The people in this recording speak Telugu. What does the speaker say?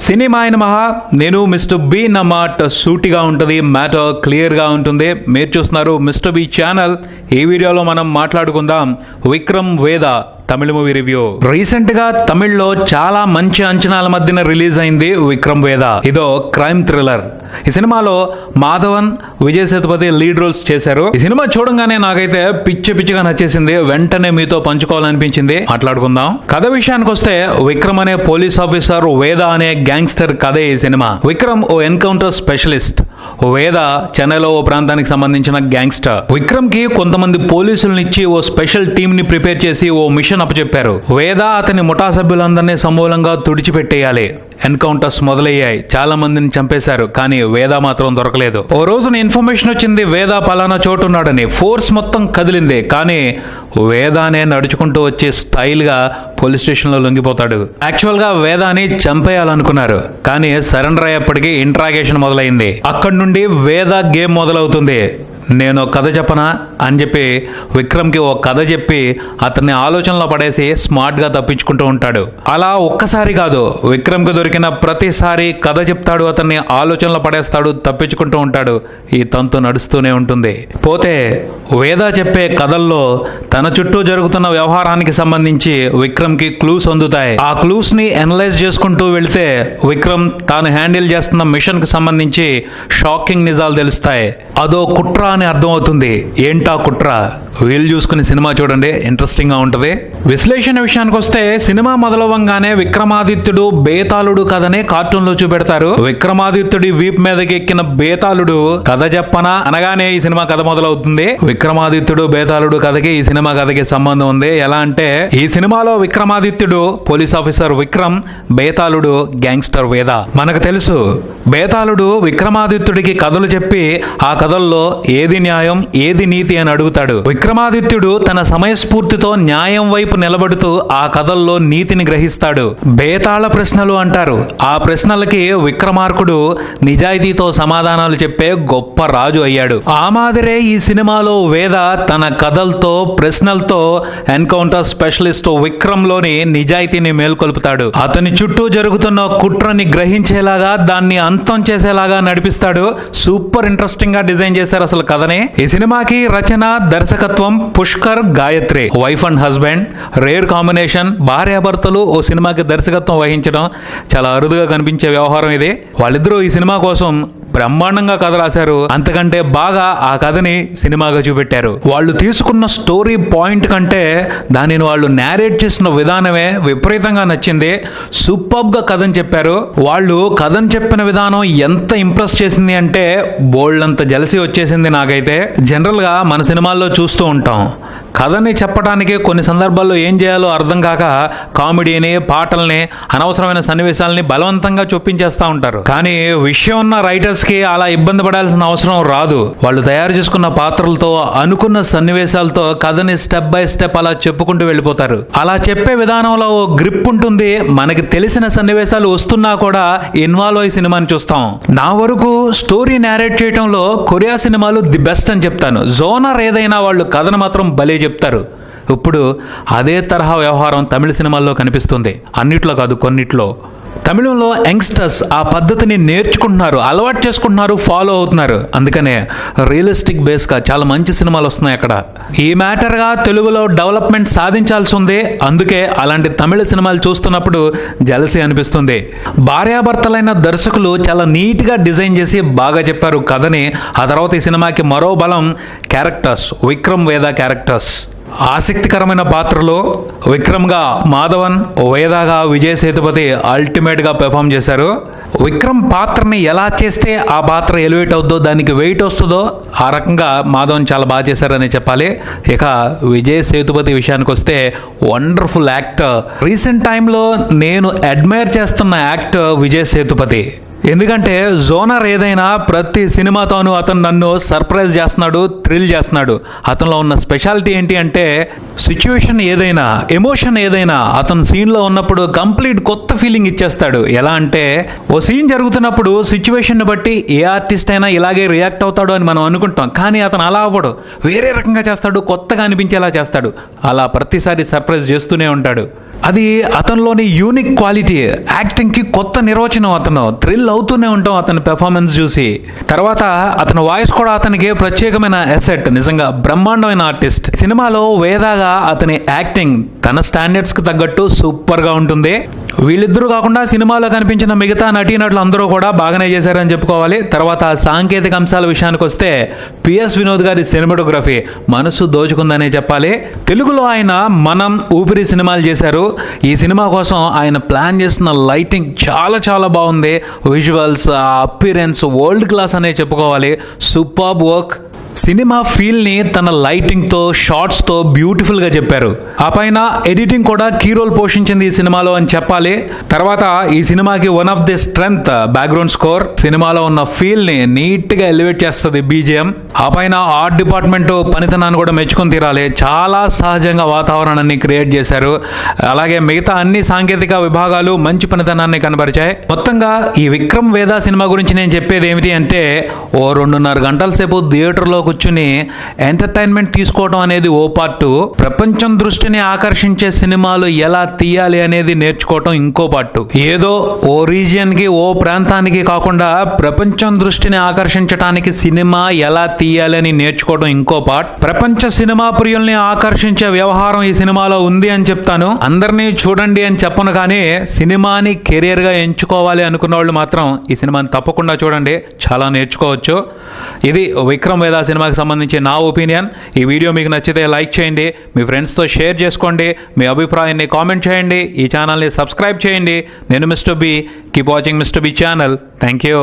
సినిమా అయిన మహా నేను మిస్టర్ బి నా మాట సూటిగా ఉంటుంది, మ్యాటర్ క్లియర్గా ఉంటుంది. మీరు చూస్తున్నారు మిస్టర్ బి ఛానల్. ఈ వీడియోలో మనం మాట్లాడుకుందాం విక్రమ్ వేద తమిళ మూవీ రివ్యూ. రీసెంట్ గా తమిళ్లో చాలా మంచి అంచనాల మధ్యన రిలీజ్ అయింది విక్రమ్ వేద. ఇదో క్రైమ్ థ్రిల్లర్. ఈ సినిమాలో మాధవన్, విజయ్ సేతుపతి లీడ్ రోల్స్ చేశారు. ఈ సినిమా చూడంగానే నాకైతే పిచ్చిగా నచ్చేసింది. వెంటనే మీతో పంచుకోవాలనిపించింది. మాట్లాడుకుందాం. కథ విషయానికి వస్తే విక్రమ్ అనే పోలీస్ ఆఫీసర్, వేద అనే గ్యాంగ్స్టర్ కథే ఈ సినిమా. విక్రమ్ ఓ ఎన్కౌంటర్ స్పెషలిస్ట్, వేద చెన్నైలో ఓ ప్రాంతానికి సంబంధించిన గ్యాంగ్స్టర్. విక్రమ్ కి కొంతమంది పోలీసులనిచ్చి ఓ స్పెషల్ టీమ్ ని ప్రిపేర్ చేసి ఓ మిషన్ అప్పచెప్పారు. వేద అతని ముఠా సభ్యులందరినీ సమూలంగా తుడిచిపెట్టేయాలి. ఎన్కౌంటర్స్ మొదలయ్యాయి. చాలా మందిని చంపేశారు, కానీ వేద మాత్రం దొరకలేదు. ఓ రోజున ఇన్ఫర్మేషన్ వచ్చింది వేద పలానా చోటు ఉన్నాడని. ఫోర్స్ మొత్తం కదిలింది, కానీ వేదానే నడుచుకుంటూ వచ్చి స్టైల్ గా పోలీస్ స్టేషన్ లో లొంగిపోతాడు. యాక్చువల్ గా వేదాని చంపేయాలనుకున్నారు, కానీ సరెండర్ అయ్యేప్పటికీ ఇంట్రాగేషన్ మొదలైంది. అక్కడి నుండి వేద గేమ్ మొదలవుతుంది. నేను కథ చెప్పనా అని చెప్పి విక్రమ్కి ఓ కథ చెప్పి అతన్ని ఆలోచనలో పడేసి స్మార్ట్గా తప్పించుకుంటూ ఉంటాడు. అలా ఒక్కసారి కాదు, విక్రమ్కి దొరికిన ప్రతిసారి కథ చెప్తాడు, అతన్ని ఆలోచనలో పడేస్తాడు, తప్పించుకుంటూ ఉంటాడు. ఈ తంతు నడుస్తూనే ఉంటుంది. పోతే వేద చెప్పే కథల్లో తన చుట్టూ జరుగుతున్న వ్యవహారానికి సంబంధించి విక్రమ్కి క్లూస్ అందుతాయి. ఆ క్లూస్ ని అనలైజ్ చేసుకుంటూ వెళితే విక్రమ్ తాను హ్యాండిల్ చేస్తున్న మిషన్ కి సంబంధించి షాకింగ్ నిజాలు తెలుస్తాయి. అదో కుట్ర అని అర్థం అవుతుంది. ఏంటా కుట్ర? వీలు చూసుకుని సినిమా చూడండి, ఇంట్రెస్టింగ్ గా ఉంటది. విశ్లేషణ విషయానికి వస్తే సినిమా మొదలవంగానే విక్రమాదిత్యుడు బేతాళుడు కథనే కార్టూన్ లో చూపెడతారు. విక్రమాదిత్యుడి వీప్ మీదకి ఎక్కిన బేతాళుడు కథ చెప్పనా అనగానే ఈ సినిమా కథ మొదలవుతుంది. విక్రమాదిత్యుడు బేతాళుడు కథకి ఈ సినిమా కథకి సంబంధం ఉంది. ఎలా అంటే ఈ సినిమాలో విక్రమాదిత్యుడు పోలీస్ ఆఫీసర్ విక్రమ్, బేతాళుడు గ్యాంగ్స్టర్ వేద. మనకు తెలుసు బేతాళుడు విక్రమాదిత్యుడికి కథలు చెప్పి ఆ కథల్లో ఏది న్యాయం ఏది నీతి అని అడుగుతాడు. విక్రమాదిత్యుడు తన సమయస్ఫూర్తితో న్యాయం వైపు నిలబడుతూ ఆ కథల్లో నీతిని గ్రహిస్తాడు. బేతాళ ప్రశ్నలు అంటారు. ఆ ప్రశ్నలకి విక్రమార్కుడు నిజాయితీతో సమాధానాలు చెప్పే గొప్ప రాజు అయ్యాడు. ఆ మాదిరే ఈ సినిమాలో వేద తన కథలతో, ప్రశ్నలతో ఎన్కౌంటర్ స్పెషలిస్ట్ విక్రమ్ లోని నిజాయితీని మేల్కొల్పుతాడు. అతని చుట్టూ జరుగుతున్న కుట్రని గ్రహించేలాగా, దాన్ని అంతం చేసేలాగా నడిపిస్తాడు. సూపర్ ఇంట్రెస్టింగ్ గా డిజైన్ చేశారు అసలు కథని. ఈ సినిమాకి రచన, దర్శకత్వం Pushkar, Gayatri. Wife and husband rare combination. భార్యాభర్తలు ఓ సినిమాకి దర్శకత్వం వహించడం చాలా అరుదుగా కనిపించే వ్యవహారం ఇది. వాళ్ళిద్దరూ ఈ సినిమా కోసం బ్రహ్మాండంగా కథ రాశారు. అంతకంటే బాగా ఆ కథని సినిమాగా చూపెట్టారు. వాళ్ళు తీసుకున్న స్టోరీ పాయింట్ కంటే దానిని వాళ్ళు నేరేట్ చేసిన విధానమే విపరీతంగా నచ్చింది. సూపర్బ్ గా కథని చెప్పారు. వాళ్ళు కథని చెప్పిన విధానం ఎంత ఇంప్రెస్ చేసింది అంటే బోల్డ్ అంత జలసి వచ్చేసింది నాకైతే. జనరల్ గా మన సినిమాల్లో చూస్తూ ఉంటాం, కథని చెప్పడానికి కొన్ని సందర్భాల్లో ఏం చేయాలో అర్థం కాక కామెడీని, పాటల్ని, అనవసరమైన సన్నివేశాలని బలవంతంగా చొప్పించేస్తా ఉంటారు. కానీ విషయం ఉన్న రైటర్స్ కి అలా ఇబ్బంది పడాల్సిన అవసరం రాదు. వాళ్ళు తయారు చేసుకున్న పాత్రలతో, అనుకున్న సన్నివేశాలతో కథని స్టెప్ బై స్టెప్ అలా చెప్పుకుంటూ వెళ్ళిపోతారు. అలా చెప్పే విధానంలో ఓ గ్రిప్ ఉంటుంది. మనకి తెలిసిన సన్నివేశాలు వస్తున్నా కూడా ఇన్వాల్వ్ అయ్యి సినిమాని చూస్తాం. నా వరకు స్టోరీ నేరేట్ చేయడంలో కొరియా సినిమాలు ది బెస్ట్ అని చెప్తాను. జోనర్ ఏదైనా వాళ్ళు కథను మాత్రం భలే చెప్తారు. ఇప్పుడు అదే తరహా వ్యవహారం తమిళ సినిమాల్లో కనిపిస్తుంది. అన్నిట్లో కాదు, కొన్నిట్లో. తమిళంలో యంగ్స్టర్స్ ఆ పద్ధతిని నేర్చుకుంటున్నారు, అలవాటు చేసుకుంటున్నారు, ఫాలో అవుతున్నారు. అందుకనే రియలిస్టిక్ బేస్గా చాలా మంచి సినిమాలు వస్తున్నాయి అక్కడ. ఈ మ్యాటర్గా తెలుగులో డెవలప్మెంట్ సాధించాల్సి ఉంది. అందుకే అలాంటి తమిళ సినిమాలు చూస్తున్నప్పుడు జలసీ అనిపిస్తుంది. భార్యాభర్తలైన దర్శకులు చాలా నీట్గా డిజైన్ చేసి బాగా చెప్పారు కథని. ఆ తర్వాత ఈ సినిమాకి మరో బలం క్యారెక్టర్స్, విక్రమ్ వేద క్యారెక్టర్స్. ఆసక్తికరమైన పాత్రలో విక్రమ్గా మాధవన్, వేదాగా విజయ్ సేతుపతి అల్టిమేట్ గా పెర్ఫామ్ చేశారు. విక్రమ్ పాత్రని ఎలా చేస్తే ఆ పాత్ర ఎలివేట్ అవుద్దో, దానికి వెయిట్ వస్తుందో ఆ రకంగా మాధవన్ చాలా బాగా చేశారని చెప్పాలి. ఇక విజయ్ సేతుపతి విషయానికి వస్తే వండర్ఫుల్ యాక్టర్. రీసెంట్ టైంలో నేను అడ్మైర్ చేస్తున్న యాక్టర్ విజయ్ సేతుపతి. ఎందుకంటే జోనర్ ఏదైనా ప్రతి సినిమాతోనూ అతను నన్ను సర్ప్రైజ్ చేస్తున్నాడు, థ్రిల్ చేస్తున్నాడు. అతనిలో ఉన్న స్పెషాలిటీ ఏంటి అంటే సిచ్యువేషన్ ఏదైనా, ఎమోషన్ ఏదైనా అతను సీన్లో ఉన్నప్పుడు కంప్లీట్ కొత్త ఫీలింగ్ ఇచ్చేస్తాడు. ఎలా అంటే ఓ సీన్ జరుగుతున్నప్పుడు సిచ్యువేషన్ బట్టి ఏ ఆర్టిస్ట్ అయినా ఇలాగే రియాక్ట్ అవుతాడు అని మనం అనుకుంటాం, కానీ అతను అలా అవ్వడు, వేరే రకంగా చేస్తాడు, కొత్తగా అనిపించేలా చేస్తాడు. అలా ప్రతిసారి సర్ప్రైజ్ చేస్తూనే ఉంటాడు. అది అతనిలోని యూనిక్ క్వాలిటీ. యాక్టింగ్కి కొత్త నిర్వచనం. అతను థ్రిల్ అవుతూనే ఉంటాం అతని పెర్ఫార్మెన్స్ చూసి. తర్వాత అతని వాయిస్ కూడా అతనికి ప్రత్యేకమైన అసెట్. నిజంగా బ్రహ్మాండమైన ఆర్టిస్ట్. సినిమాలో వేదాగా అతని యాక్టింగ్ తన స్టాండర్డ్స్కి తగ్గట్టు సూపర్గా ఉంటుంది. వీళ్ళిద్దరూ కాకుండా సినిమాలో కనిపించిన మిగతా నటీనటులు అందరూ కూడా బాగానే చేశారని చెప్పుకోవాలి. తర్వాత సాంకేతిక అంశాల విషయానికి వస్తే పిఎస్ వినోద్ గారి సినిమాటోగ్రఫీ మనసు దోచుకుందనే చెప్పాలి. తెలుగులో ఆయన మనం, ఊపిరి సినిమాలు చేశారు. ఈ సినిమా కోసం ఆయన ప్లాన్ చేసిన లైటింగ్ చాలా చాలా బాగుంది. విజువల్స్, అపిరెన్స్ వరల్డ్ క్లాస్ అనే చెప్పుకోవాలి. Superb work. సినిమా ఫీల్ని తన లైటింగ్తో, షార్ట్స్తో బ్యూటిఫుల్గా చెప్పారు. ఆ పైన ఎడిటింగ్ కూడా కీ రోల్ పోషించింది ఈ సినిమాలో అని చెప్పాలి. తర్వాత ఈ సినిమాకి one of the strength background score. సినిమాలో ఉన్న ఫీల్ని నీట్గా ఎలివేట్ చేస్తుంది బీజిఎం. ఆ పైన ఆర్ట్ డిపార్ట్మెంట్ పనితనాన్ని కూడా మెచ్చుకొని తీరాలి. చాలా సహజంగా వాతావరణాన్ని క్రియేట్ చేశారు. అలాగే మిగతా అన్ని సాంకేతిక విభాగాలు మంచి పనితనాన్ని కనబరిచాయి. మొత్తంగా ఈ విక్రమ్ వేద సినిమా గురించి నేను చెప్పేది ఏమిటి అంటే, ఓ 2.5 గంటల సేపు థియేటర్లో కూర్చుని ఎంటర్టైన్మెంట్ తీసుకోవడం అనేది ఓ పార్టు, ప్రపంచం దృష్టిని ఆకర్షించే సినిమాలు ఎలా తీయాలి అనేది నేర్చుకోవటం ఇంకో పార్టు. ఏదో ఓ రీజియన్ కి, ఓ ప్రాంతానికి కాకుండా ప్రపంచం దృష్టిని ఆకర్షించడానికి సినిమా ఎలా తీయాలి అని నేర్చుకోవడం ఇంకో పార్ట్. ప్రపంచ సినిమా ప్రియుల్ని ఆకర్షించే వ్యవహారం ఈ సినిమాలో ఉంది అని చెప్తాను. అందరినీ చూడండి అని చెప్పను, కానీ సినిమాని కెరియర్ గా ఎంచుకోవాలి అనుకున్న వాళ్ళు మాత్రం ఈ సినిమాని తప్పకుండా చూడండి, చాలా నేర్చుకోవచ్చు. ఇది విక్రమ్ వేద సినిమాకి సంబంధించి నా ఒపీనియన్. ఈ వీడియో మీకు నచ్చితే లైక్ చేయండి, మీ ఫ్రెండ్స్తో షేర్ చేసుకోండి, మీ అభిప్రాయాన్ని కామెంట్ చేయండి, ఈ ఛానల్ని సబ్స్క్రైబ్ చేయండి. నేను mister B. Keep watching mister B channel. Thank you.